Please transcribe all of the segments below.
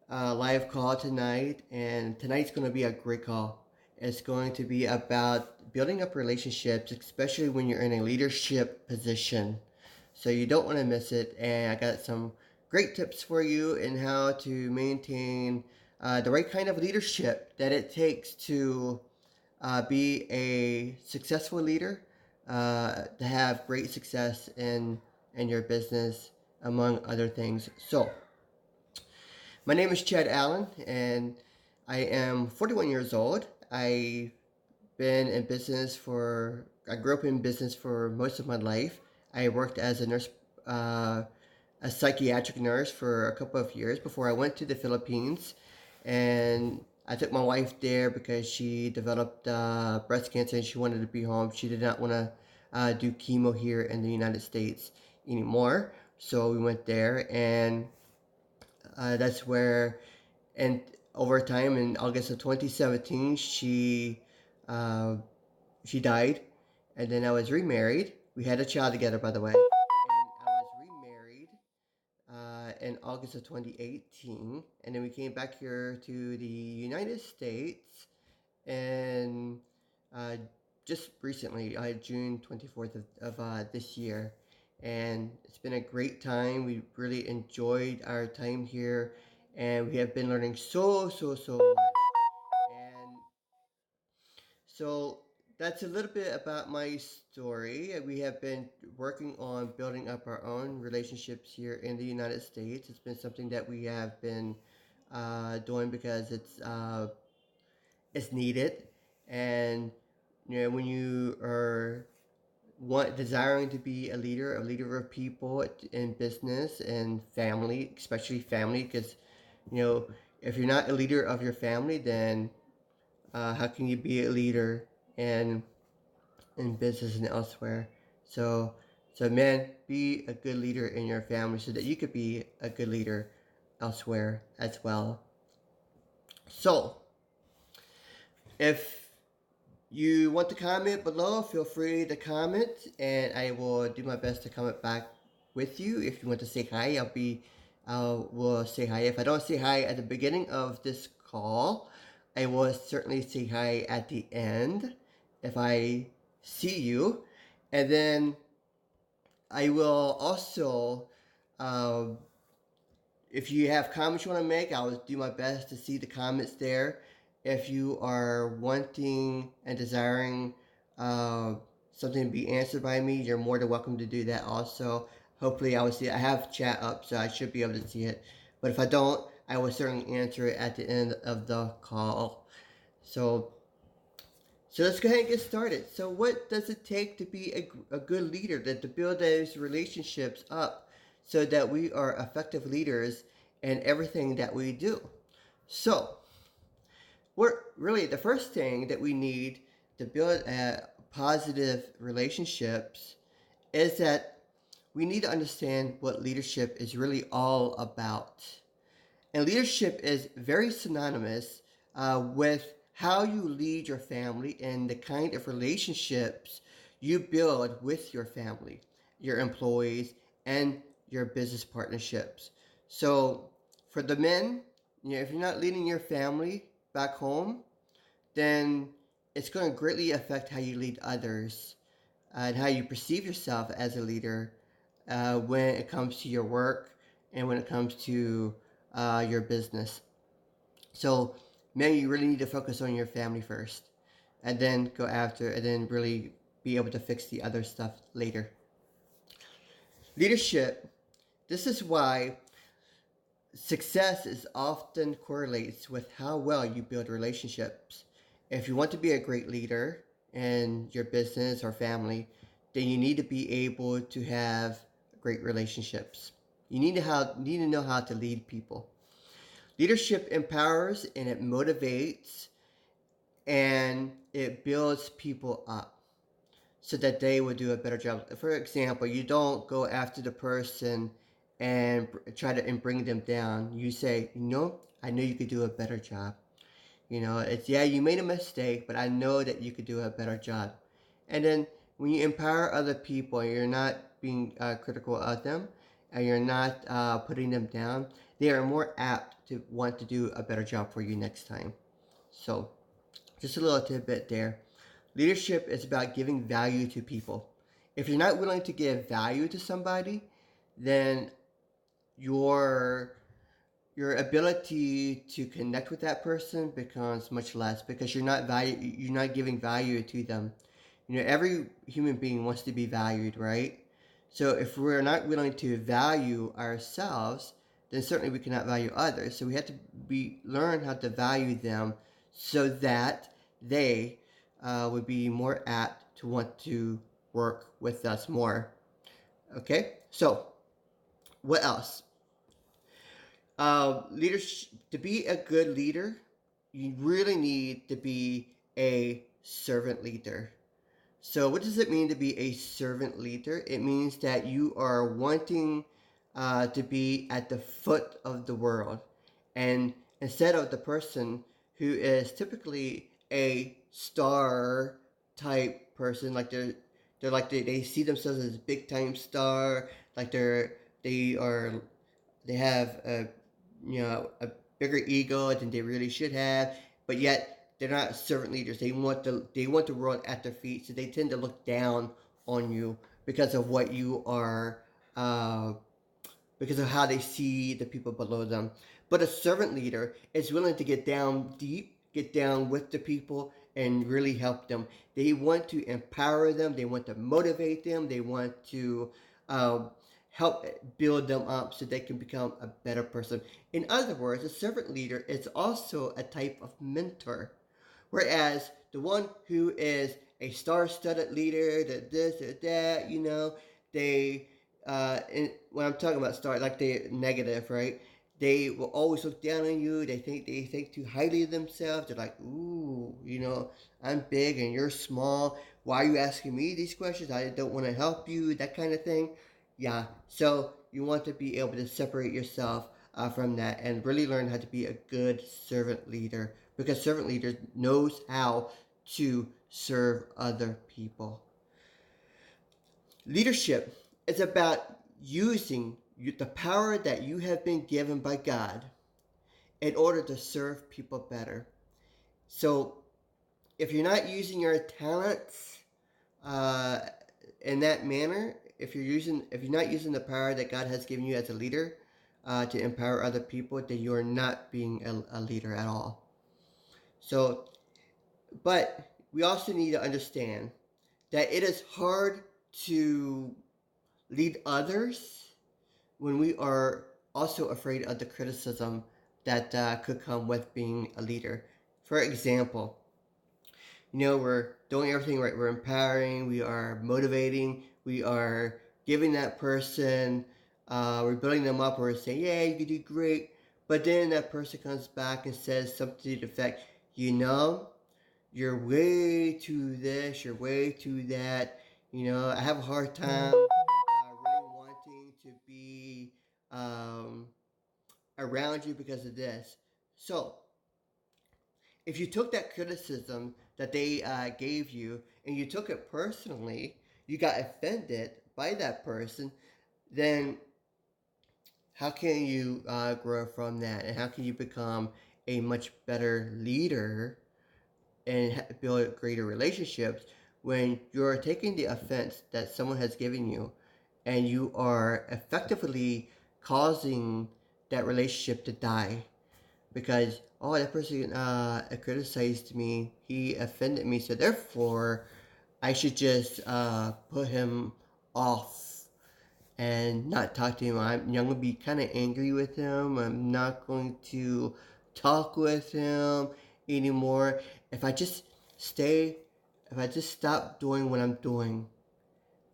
live call tonight, and tonight's going to be a great call. It's going to be about building up relationships, especially when you're in a leadership position. So you don't want to miss it. And I got some great tips for you in how to maintain the right kind of leadership that it takes to be a successful leader, to have great success in your business, among other things. So my name is Chad Allen, and I am 41 years old. I grew up in business for most of my life. I worked as a nurse, a psychiatric nurse for a couple of years before I went to the Philippines. And I took my wife there because she developed breast cancer and she wanted to be home. She did not want to do chemo here in the United States anymore. So we went there, and that's where, and over time in August of 2017, she died, and then I was remarried. We had a child together, by the way, and I was remarried in August of 2018, and then we came back here to the United States, and uh, just recently, June 24th of this year. And it's been a great time. We really enjoyed our time here, and we have been learning so much. And so that's a little bit about my story. We have been working on building up our own relationships here in the United States. It's been something that we have been doing because it's needed, and when you are desiring to be a leader of people in business and family, especially family, because you know if you're not a leader of your family, then how can you be a leader in in business and elsewhere? So, so man, be a good leader in your family so that you could be a good leader elsewhere as well. So, if you want to comment below, feel free to comment, and I will do my best to comment back with you. If you want to say hi, I will say hi. If I don't say hi at the beginning of this call, I will certainly say hi at the end if I see you. And then I will also, um, if you have comments you want to make, I'll do my best to see the comments there. If you are wanting and desiring uh, something to be answered by me, you're more than welcome to do that also. Hopefully, I will see it. I have chat up, so I should be able to see it. But if I don't, I will certainly answer it at the end of the call. So, so let's go ahead and get started. So, what does it take to be a good leader, to build those relationships up so that we are effective leaders in everything that we do? So, we're really the first thing that we need to build positive relationships is that we need to understand what leadership is really all about. And leadership is very synonymous with how you lead your family and the kind of relationships you build with your family, your employees, and your business partnerships. So, for the men, if you're not leading your family back home, then it's going to greatly affect how you lead others and how you perceive yourself as a leader when it comes to your work and when it comes to your business. So, man, you really need to focus on your family first, and then go after, and then really be able to fix the other stuff later. Leadership. This is why success is often correlates with how well you build relationships. If you want to be a great leader in your business or family, then you need to be able to have great relationships. You need to know how to lead people. Leadership empowers and it motivates and it builds people up so that they will do a better job. For example, you don't go after the person and try to and bring them down. You say, I know you could do a better job. It's yeah, you made a mistake, but I know that you could do a better job. And then when you empower other people, you're not being critical of them, and you're not putting them down. they are more apt to want to do a better job for you next time. So, just a little tidbit there. Leadership is about giving value to people. If you're not willing to give value to somebody, then your your ability to connect with that person becomes much less because you're not giving value to them. You know, every human being wants to be valued, right? So if we're not willing to value ourselves, then certainly we cannot value others. So we have to learn how to value them so that they would be more apt to want to work with us more. Okay, so what else? Leadership, to be a good leader, you really need to be a servant leader. So, what does it mean to be a servant leader? It means that you are wanting to be at the foot of the world, and instead of the person who is typically a star type person, like they're like they see themselves as a big time star, like they are they have a a bigger ego than they really should have, but yet they're not servant leaders. They want the world at their feet, so they tend to look down on you because of what you are, uh, because of how they see the people below them. But a servant leader is willing to get down deep, get down with the people, and really help them. They want to empower them. They want to motivate them. They want to um, help build them up so they can become a better person. In other words, a servant leader is also a type of mentor. Whereas the one who is a star-studded leader, that this or that, they, when I'm talking about star, like they're negative, right? They will always look down on you. They think too highly of themselves. They're like, ooh, I'm big and you're small. Why are you asking me these questions? I don't want to help you. That kind of thing. Yeah. So you want to be able to separate yourself from that and really learn how to be a good servant leader because servant leader knows how to serve other people. Leadership is about using the power that you have been given by God in order to serve people better. So if you're not using your talents uh, in that manner, if you're not using the power that God has given you as a leader to empower other people, then you are not being a leader at all. So, but we also need to understand that it is hard to lead others when we are also afraid of the criticism that could come with being a leader. For example, we're doing everything right. We're empowering, we are motivating, we are giving that person, we're building them up, we're saying, yeah, you can do great. But then that person comes back and says something to the effect, you're way too this, you're way too that. I have a hard time really wanting to be um, around you because of this. So, if you took that criticism that they gave you and you took it personally, you got offended by that person, then how can you grow from that? And how can you become a much better leader and build greater relationships when you're taking the offense that someone has given you and you are effectively causing that relationship to die because that person criticized me, he offended me, so therefore I should just put him off and not talk to him. I'm going to be kind of angry with him. I'm not going to talk with him anymore. If I just stay, if I just stop doing what I'm doing,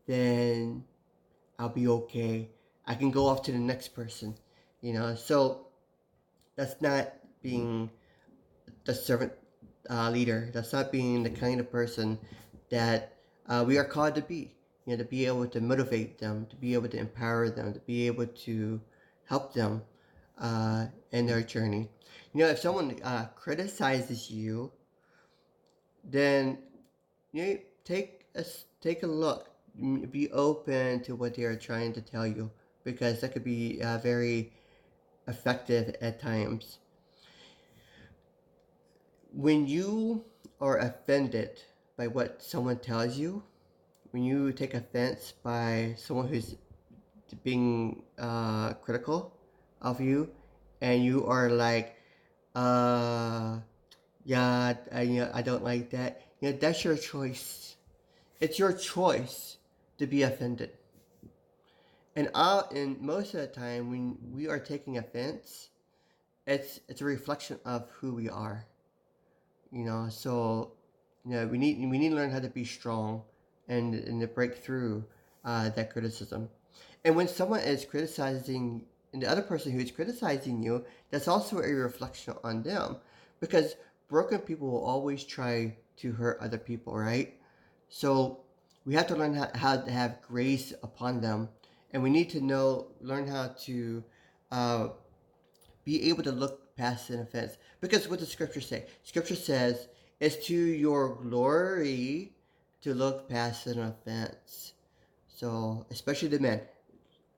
then I'll be okay. I can go off to the next person, So that's not being the servant leader. That's not being the kind of person that we are called to be. To be able to motivate them, to be able to empower them, to be able to help them in their journey. If someone criticizes you, then take a look. Be open to what they are trying to tell you, because that could be very effective at times. When you are offended by what someone tells you, when you take offense by someone who's being critical of you, and you are like, uh, yeah, I don't like that. That's your choice. It's your choice to be offended. And most of the time, when we are taking offense, it's a reflection of who we are. So we need to learn how to be strong and to break through that criticism. And when someone is criticizing, and the other person who is criticizing you, that's also a reflection on them, because broken people will always try to hurt other people, right? So we have to learn how to have grace upon them, and we need to learn how to uh, be able to look past an offense. Because what does Scripture say? Scripture says it's to your glory to look past an offense. So, especially the men,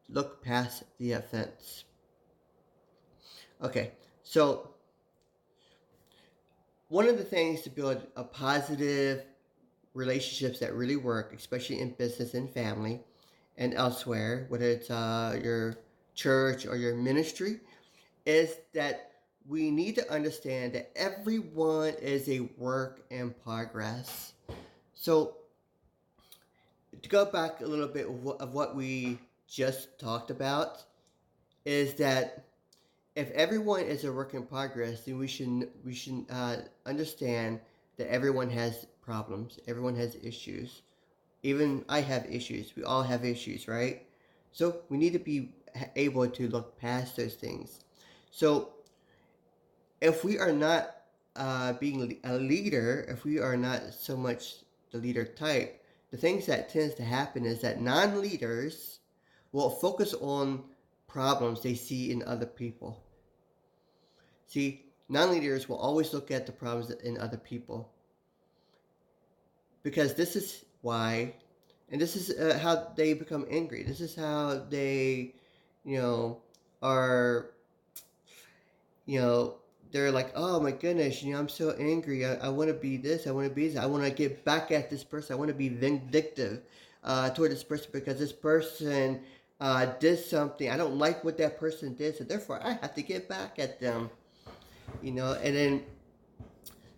look past the offense. Okay, so one of the things to build a positive relationships that really work, especially in business and family and elsewhere, whether it's your church or your ministry, is that we need to understand that everyone is a work in progress. So, to go back a little bit of what we just talked about, is that if everyone is a work in progress, then we should understand that everyone has problems, everyone has issues. Even I have issues. We all have issues, right? So we need to be able to look past those things. So if we are not being a leader, if we are not so much the leader type, the things that tends to happen is that non-leaders will focus on problems they see in other people. See, non-leaders will always look at the problems in other people, because this is why, and this is how they become angry. This is how they, you know, are, you know, they're like, oh my goodness, I'm so angry. I want to be this. I want to be this. I want to get back at this person. I want to be vindictive toward this person because this person did something. I don't like what that person did, so therefore I have to get back at them. And then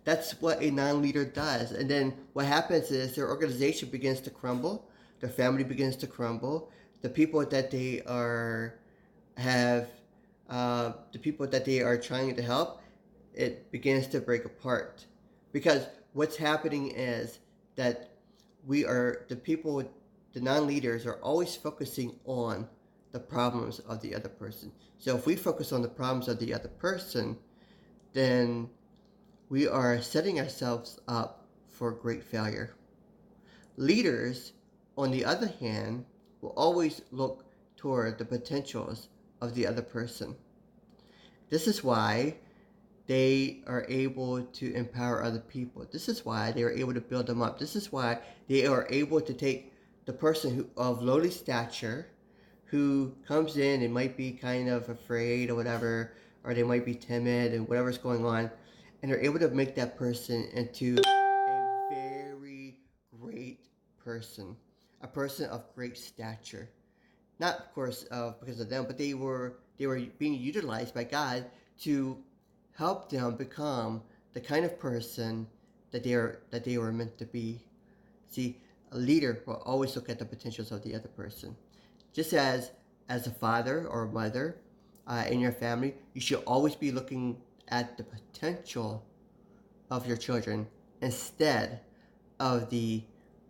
that's what a non-leader does. And then what happens is their organization begins to crumble, their family begins to crumble, the people that they are have the people that they are trying to help, it begins to break apart. Because what's happening is that the non-leaders are always focusing on the problems of the other person. So if we focus on the problems of the other person, then we are setting ourselves up for great failure. Leaders, on the other hand, will always look toward the potentials of the other person. This is why they are able to empower other people. This is why they are able to build them up. This is why they are able to take the person of lowly stature, who comes in and might be kind of afraid or whatever, or they might be timid and whatever's going on, and they're able to make that person into a very great person, a person of great stature. Not, of course, because of them, but they were being utilized by God to help them become the kind of person that they were meant to be. See, a leader will always look at the potentials of the other person. Just as a father or a mother in your family, you should always be looking at the potential of your children instead of the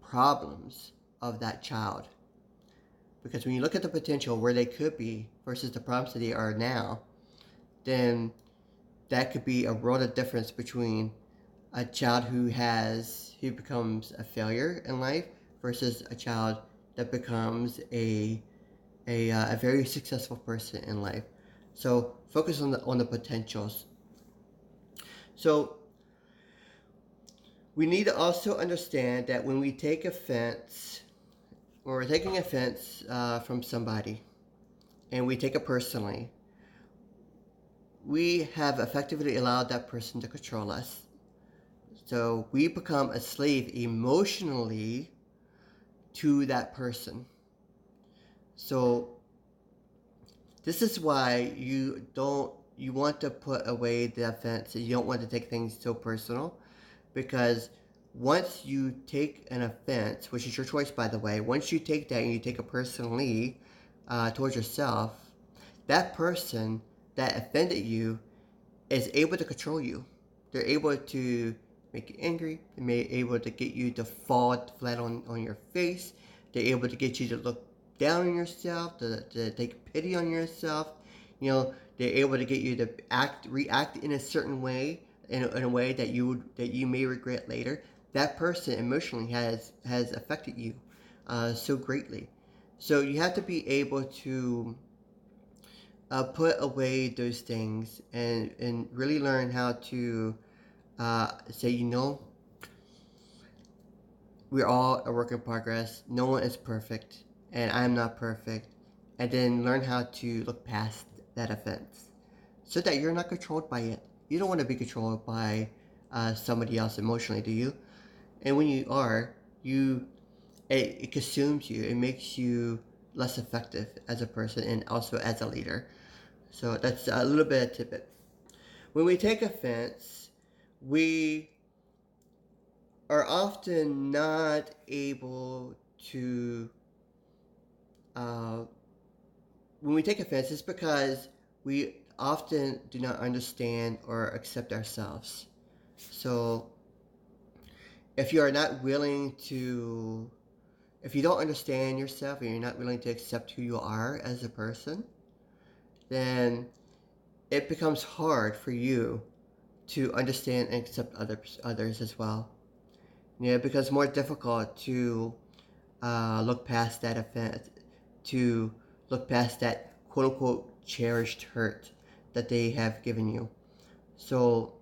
problems of that child. Because when you look at the potential where they could be versus the problems that they are now, then that could be a world of difference between a child who becomes a failure in life versus a child that becomes a very successful person in life. So focus on the potentials. So we need to also understand that when we're taking offense from somebody, and we take it personally, we have effectively allowed that person to control us. So we become a slave emotionally to that person. So this is why you want to put away the offense. You don't want to take things so personal, because once you take an offense, which is your choice by the way, once you take that and you take it personally towards yourself, that person that offended you is able to control you. They're able to make you angry. They're able to get you to fall flat on your face. They're able to get you to look down on yourself, to take pity on yourself. They're able to get you to react in a certain way, in a way that you may regret later. That person emotionally has affected you so greatly. So you have to be able to put away those things and really learn how to say, we're all a work in progress. No one is perfect, and I'm not perfect. And then learn how to look past that offense so that you're not controlled by it. You don't want to be controlled by somebody else emotionally, do you? And when you are, it consumes you. It makes you less effective as a person and also as a leader. So that's a little bit of tidbit. When we take offense, we are often not able to. Uh, when we take offense, it's because we often do not understand or accept ourselves. So, if you are not willing to, if you don't understand yourself and you're not willing to accept who you are as a person, then it becomes hard for you to understand and accept others as well. It becomes more difficult to look past that offense, to look past that quote unquote cherished hurt that they have given you. So,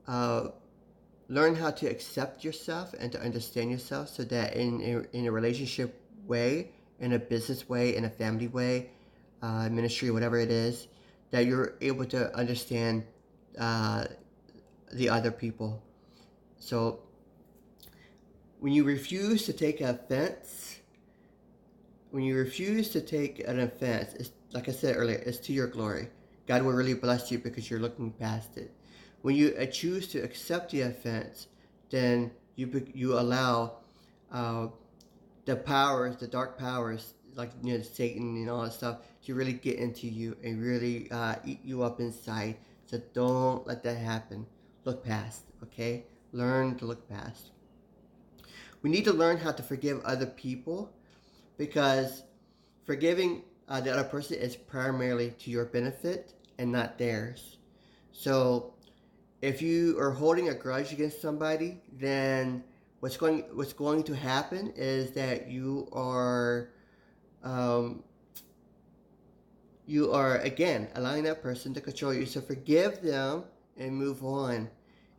uh, learn how to accept yourself and to understand yourself so that in a relationship way, in a business way, in a family way, ministry, whatever it is, that you're able to understand uh, the other people. So, when you refuse to take offense, when you refuse to take an offense, it's, like I said earlier, it's to your glory. God will really bless you because you're looking past it. When you choose to accept the offense, then you allow uh, the powers, the dark powers, like Satan and all that stuff, to really get into you and really eat you up inside. So don't let that happen. Look past, okay? Learn to look past. We need to learn how to forgive other people, because forgiving the other person is primarily to your benefit and not theirs. So if you are holding a grudge against somebody, then what's going to happen is that um, you are again allowing that person to control you. So forgive them and move on.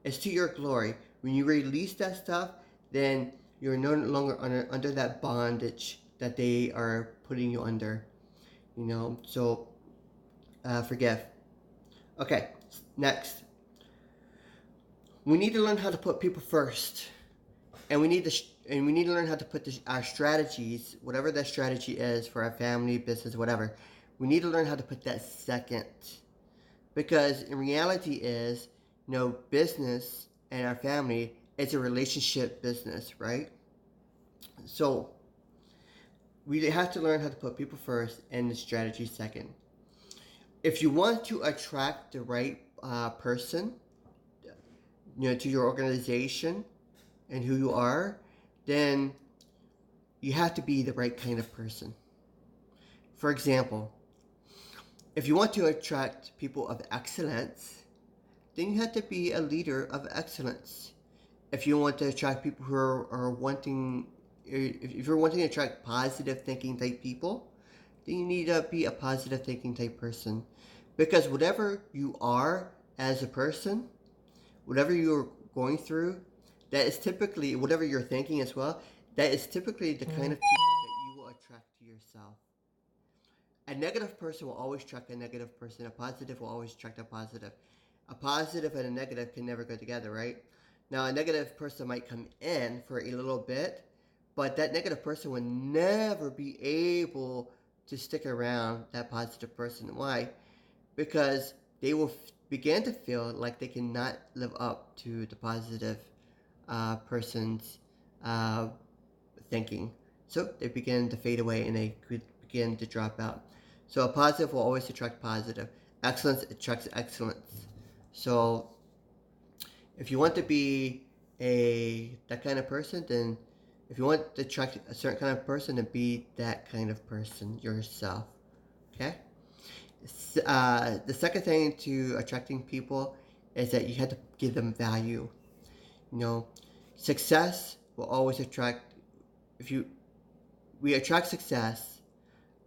It's to your glory. When you release that stuff, then you're no longer under that bondage that they are putting you under. So forgive. Okay, next. We need to learn how to put people first, and we need to learn how to put our strategies, whatever that strategy is for our family, business, whatever. We need to learn how to put that second, because in reality is, business and our family, it's a relationship business, right? So we have to learn how to put people first and the strategy second. If you want to attract the right person, to your organization and who you are, then you have to be the right kind of person. For example, if you want to attract people of excellence, then you have to be a leader of excellence. If you want to attract people who are wanting, if you're wanting to attract positive thinking type people, then you need to be a positive thinking type person. Because whatever you are as a person, whatever you're going through, that is typically, whatever you're thinking as well, that is typically the kind of people that you will attract to yourself. A negative person will always attract a negative person. A positive will always attract a positive. A positive and a negative can never go together, right? Now, a negative person might come in for a little bit, but that negative person will never be able to stick around that positive person. Why? Because they will begin to feel like they cannot live up to the positive person's uh, thinking. So they begin to fade away and they begin to drop out. So a positive will always attract positive. Excellence attracts excellence. So if you want to be that kind of person, then if you want to attract a certain kind of person, then be that kind of person yourself. Okay. The second thing to attracting people is that you have to give them value. You know, success will always attract. If you We attract success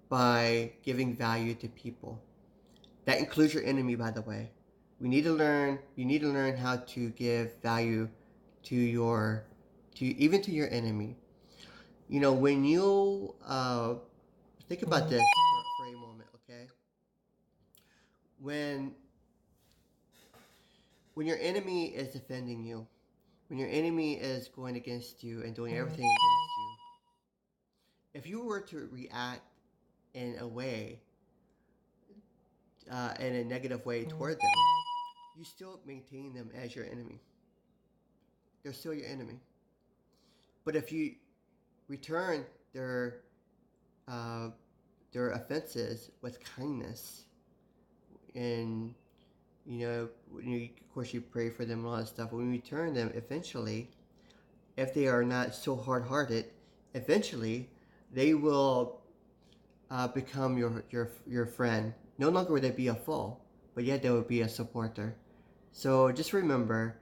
by giving value to people. That includes your enemy, by the way. You need to learn how to give value to even to your enemy. You know, when you think about this for a moment, okay? When when your enemy is offending you, when your enemy is going against you and doing everything against you, if you were to react in a way, in a negative way toward them, you still maintain them as your enemy. They're still your enemy. But if you return uh, their offenses with kindness, and of course, you pray for them and all that stuff. When you return them, eventually, if they are not so hard-hearted, eventually they will become your friend. No longer would they be a foe, but yet they will be a supporter. So just remember,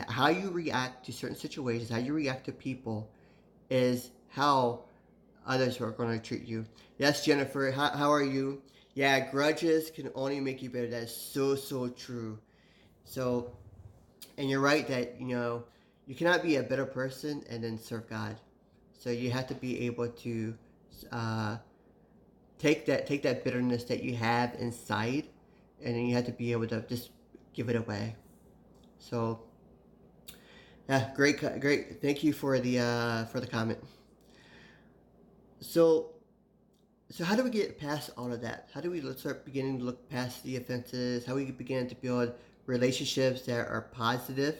how you react to certain situations, how you react to people, is how others are going to treat you. Yes, Jennifer, how are you? Yeah, grudges can only make you better. That is so true. So, and you're right that you cannot be a better person and then serve God. So you have to be able to uh, take that bitterness that you have inside, and then you have to be able to just give it away. So yeah, great. Thank you for the comment. So how do we get past all of that? How do we start beginning to look past the offenses? How do we begin to build relationships that are positive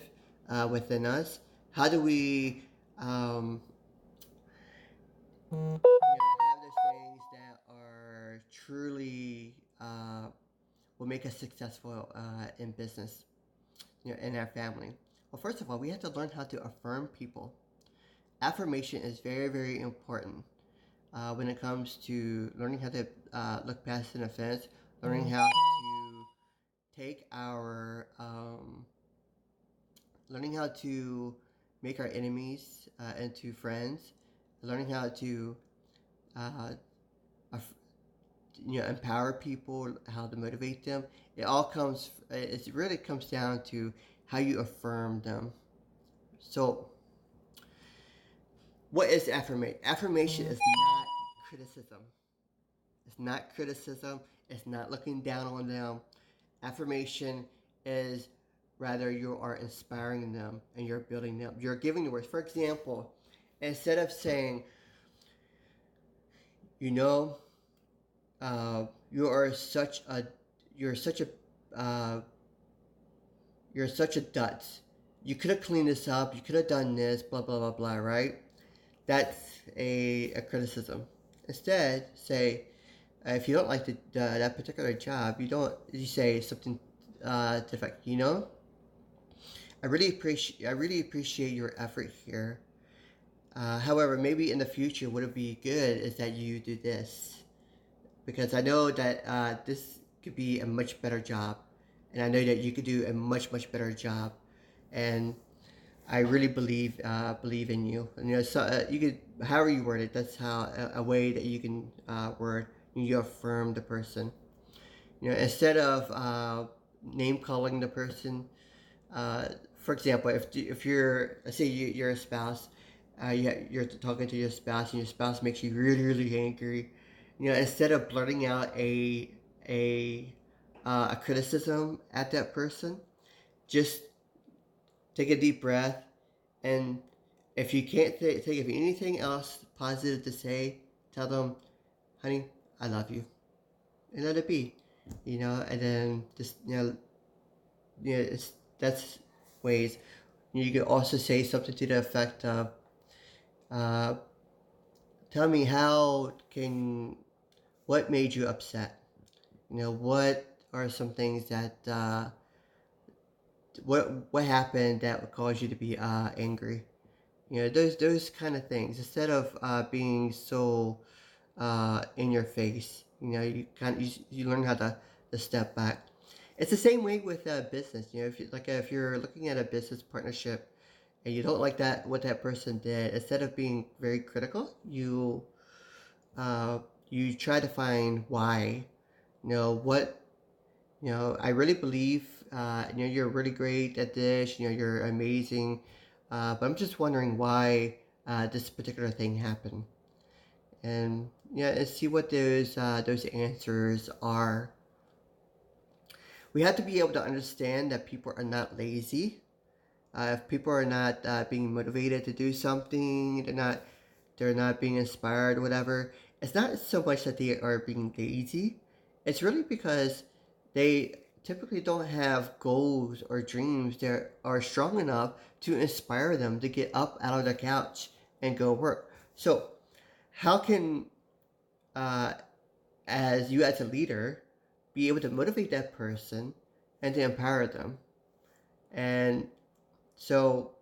within us? How do we have those things that are truly will make us successful in business, in our family? Well, first of all, we have to learn how to affirm people. Affirmation is very important when it comes to learning how to look past an offense, learning how to take our, learning how to make our enemies into friends, learning how to, uh, empower people, how to motivate them. It really comes down to how you affirm them. So, what is affirmation? Affirmation is not criticism. It's not criticism. It's not looking down on them. Affirmation is rather you are inspiring them and you're building them. You're giving the words. For example, instead of saying, you know, you are such a, you're such a, you're such a dutz. You could have cleaned this up. You could have done this. Blah blah blah blah. Right? That's a criticism. Instead, say, if you don't like that particular job, you say something different. I really appreciate your effort here. However, maybe in the future, would it be good is that you do this, because I know that this could be a much better job, and I know that you could do a much better job, and I really believe in you. And, so you could, however you word it, that's how a way that you can word, you affirm the person. Instead of name calling the person. For example, if you're, let's say you're a spouse, you're talking to your spouse, and your spouse makes you really angry, Instead of blurting out a a criticism at that person, just take a deep breath, and if you can't think of anything else positive to say, tell them, "Honey, I love you," and let it be. And then just it's that's ways. You can also say something to the effect of, uh, "Tell me what made you upset? What are some things that what happened that would cause you to be angry?" Those kind of things. Instead of being so in your face, you learn how to step back. It's the same way with business. If you're looking at a business partnership and you don't like that what that person did, instead of being very critical, uh, you try to find why. What I really believe, you're really great at this, you're amazing, but I'm just wondering why this particular thing happened. And yeah, and see what those answers are. We have to be able to understand that people are not lazy. If people are not being motivated to do something, they're not being inspired, whatever. It's not so much that they are being lazy. It's really because they typically don't have goals or dreams that are strong enough to inspire them to get up out of the couch and go work. So, how can, uh, as you as a leader, be able to motivate that person and to empower them? And so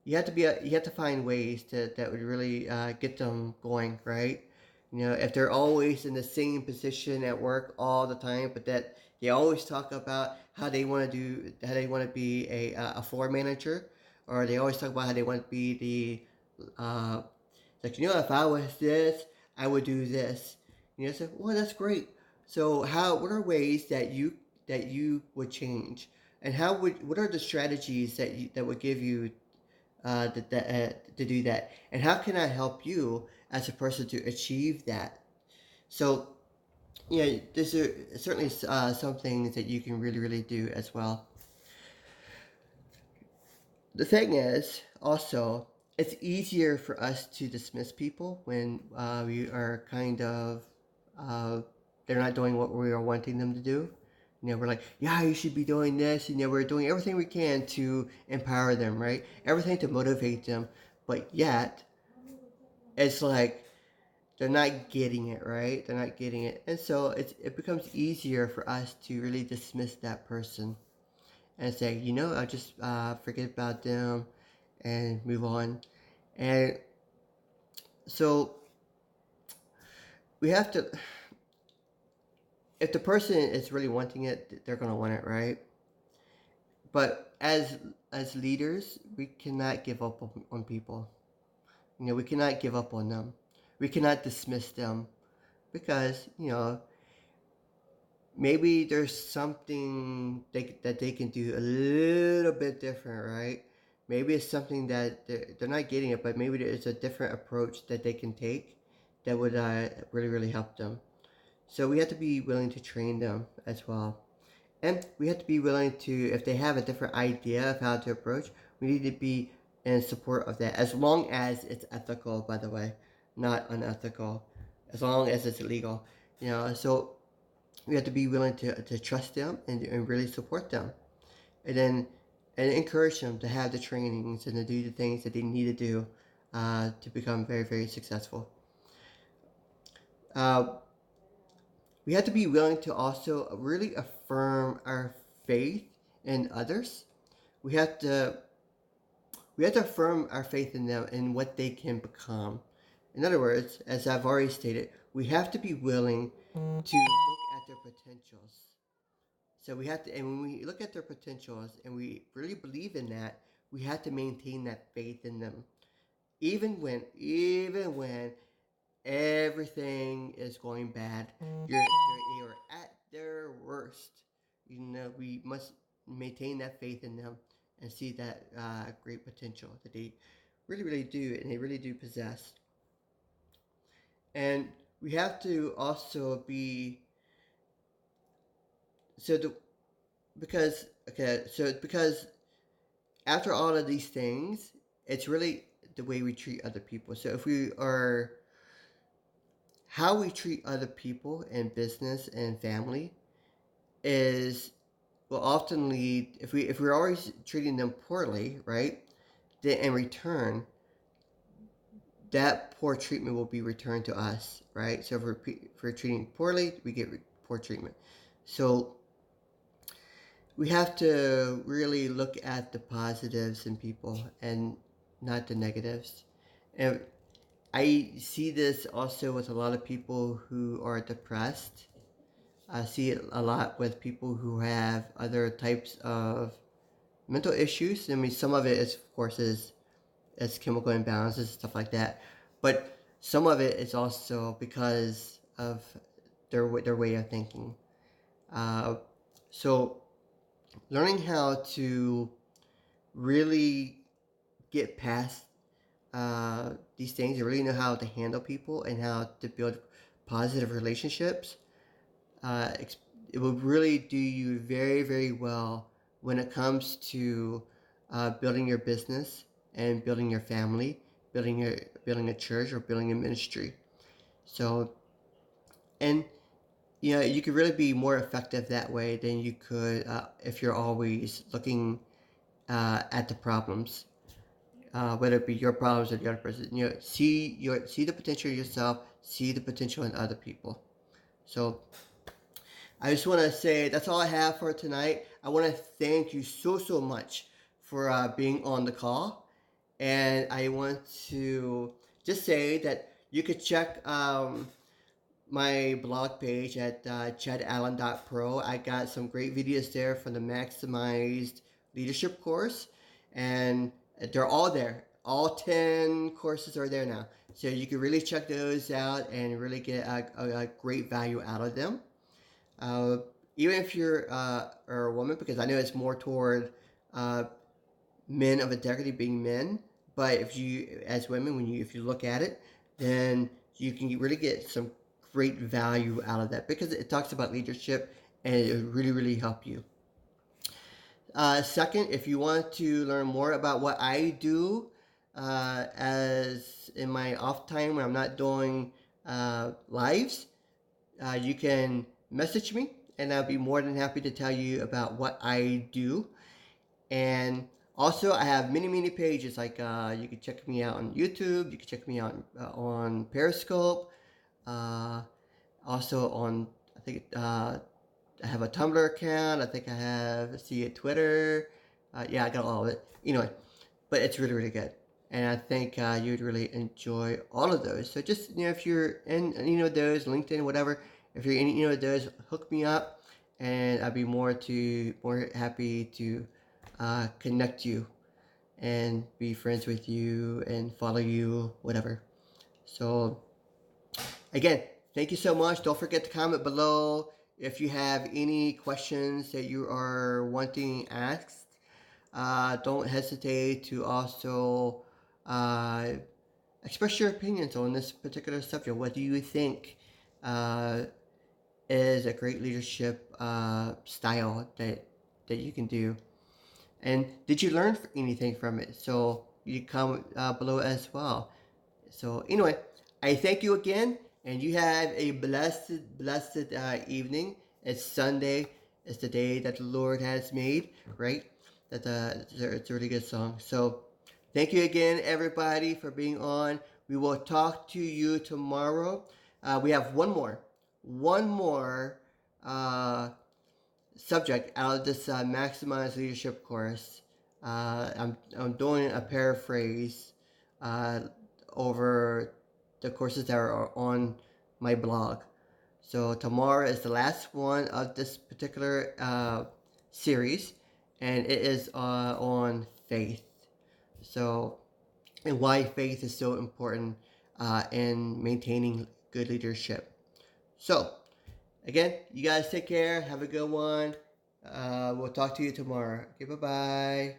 you have to find ways that would really get them going, right? If they're always in the same position at work all the time, but that they always talk about how they want to be a floor manager, or they always talk about how they want to be like, if I was this, I would do this. So, well, that's great. So, what are ways that you would change, and what are the strategies that would give you to do that, and how can I help you as a person to achieve that? So, yeah, there's certainly some things that you can really, really do as well. The thing is, also, it's easier for us to dismiss people when we are kind of uh, they're not doing what we are wanting them to do. We're like, yeah, you should be doing this. We're doing everything we can to empower them, right? Everything to motivate them, but yet it's like they're not getting it, right? They're not getting it, and so it becomes easier for us to really dismiss that person and say, I'll just forget about them and move on. And so we have to, if the person is really wanting it, they're going to want it, right? But as leaders, we cannot give up on people. We cannot give up on them. We cannot dismiss them because, maybe there's something that they can do a little bit different, right? Maybe it's something that they're not getting it, but maybe there's a different approach that they can take that would really, really help them. So we have to be willing to train them as well. And we have to be willing to, if they have a different idea of how to approach, we need to be in support of that, as long as it's ethical, by the way, not unethical, as long as it's legal. So we have to be willing to trust them and really support them, and then and encourage them to have the trainings and to do the things that they need to do to become very, very successful. uh, we have to be willing to also really affirm our faith in others. We have to we have to affirm our faith in them and what they can become. In other words, as I've already stated, we have to be willing to look at their potentials. So we have to, and when we look at their potentials and we really believe in that, we have to maintain that faith in them, even when everything is going bad. You're at their worst. We must maintain that faith in them and see that great potential that they really, really do, and they really do possess. And we have to also be so the because okay so because after all of these things, it's really the way we treat other people. So if we are how we treat other people in business and family is will often lead if we're always treating them poorly, right? Then in return, that poor treatment will be returned to us, right? So if we're treating poorly, we get poor treatment. So we have to really look at the positives in people and not the negatives. And I see this also with a lot of people who are depressed. I see it a lot with people who have other types of mental issues. I mean, some of it is, of course, is chemical imbalances, stuff like that. But some of it is also because of their way of thinking. Uh, so learning how to really get past these things and really know how to handle people and how to build positive relationships, uh, it will really do you very, very well when it comes to building your business and building your family, building a church or building a ministry. So, and you could really be more effective that way than you could if you're always looking at the problems, whether it be your problems or the other person. See the potential in yourself, see the potential in other people. So I just want to say that's all I have for tonight. I want to thank you so much for being on the call, and I want to just say that you could check my blog page at chadallen.pro. I got some great videos there from the Maximized Leadership course, and they're all there. All 10 courses are there now. So you can really check those out and really get a great value out of them. Uh, Even if you're a woman, because I know it's more toward uh, men of integrity being men. But if you, as women, if you look at it, then you can really get some great value out of that because it talks about leadership and it will really help you. Second, if you want to learn more about what I do as in my off time when I'm not doing lives, you can message me and I'll be more than happy to tell you about what I do. And also, I have many pages. Like you can check me out on YouTube. You can check me out on Periscope. Uh, Also on, I think I have a Tumblr account. I think I have see a Twitter. Yeah, I got all of it. Anyway, but it's really good, and I think you'd really enjoy all of those. So just if you're in those LinkedIn, whatever, if you're in those, hook me up, and I'd be more happy to connect you and be friends with you and follow you, whatever. So again, thank you so much. Don't forget to comment below if you have any questions that you are wanting asked. Don't hesitate to also uh, express your opinions on this particular subject. What do you think uh, is a great leadership style that you can do? And did you learn anything from it? So you comment below as well. So anyway, I thank you again, and you have a blessed evening. It's Sunday. It's the day that the Lord has made, right? It's a really good song. So thank you again, everybody, for being on. We will talk to you tomorrow. We have one more uh, subject out of this Maximize Leadership course. I'm doing a paraphrase uh, over the courses that are on my blog. So tomorrow is the last one of this particular series, and it is on faith. So, and why faith is so important in maintaining good leadership. So, again, you guys take care. Have a good one. We'll talk to you tomorrow. Okay, bye bye.